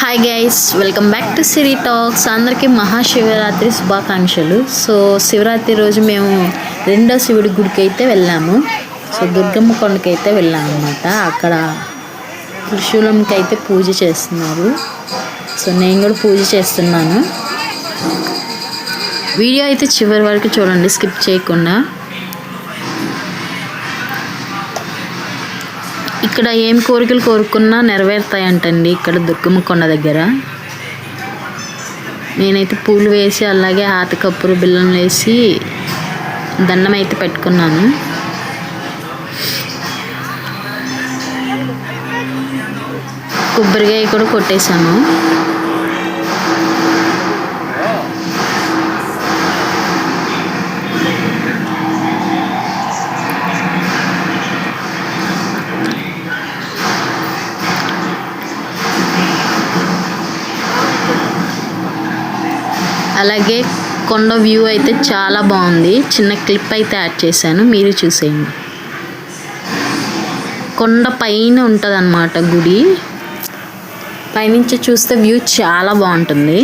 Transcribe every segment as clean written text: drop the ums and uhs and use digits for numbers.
Hi guys, welcome back to Siri talks. అందరికీ మహాశివరాత్రి శుభాకాంక్షలు. So Shivaratri రోజు మేము రెండో శివుడి గుడికి అయితే వెళ్ళాము. సో దుర్గమ్మ కొండకి అయితే వెళ్ళాము అనమాట. అక్కడ త్రిశూలంకి అయితే పూజ చేస్తున్నారు. సో నేను కూడా పూజ చేస్తున్నాను. వీడియో అయితే చివరి వరకు చూడండి, స్కిప్ చేయకుండా. ఇక్కడ ఏం కోరికలు కోరుకున్నా నెరవేరుతాయంటండి ఇక్కడ దుర్గమ్మ కొండ దగ్గర. నేనైతే పూలు వేసి అలాగే ఆత కప్పురు బిల్లం వేసి దండం అయితే పెట్టుకున్నాను. కొబ్బరికాయ కూడా కొట్టేశాను. అలాగే కొండ వ్యూ అయితే చాలా బాగుంది. చిన్న క్లిప్ అయితే యాడ్ చేశాను, మీరు చూసేయండి. కొండ పైన ఉంటుంది అన్నమాట గుడి. పైనుంచి చూస్తే వ్యూ చాలా బాగుంటుంది.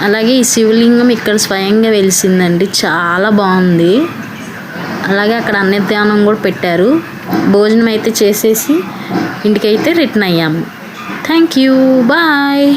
అలాగే ఈ శివలింగం ఇక్కడ స్వయంగా వెలిసిందండి, చాలా బాగుంది. అలాగే అక్కడ అన్నదానం కూడా పెట్టారు. భోజనం అయితే చేసేసి ఇంటికైతే రిటర్న్ అయ్యాము. Thank you. Bye.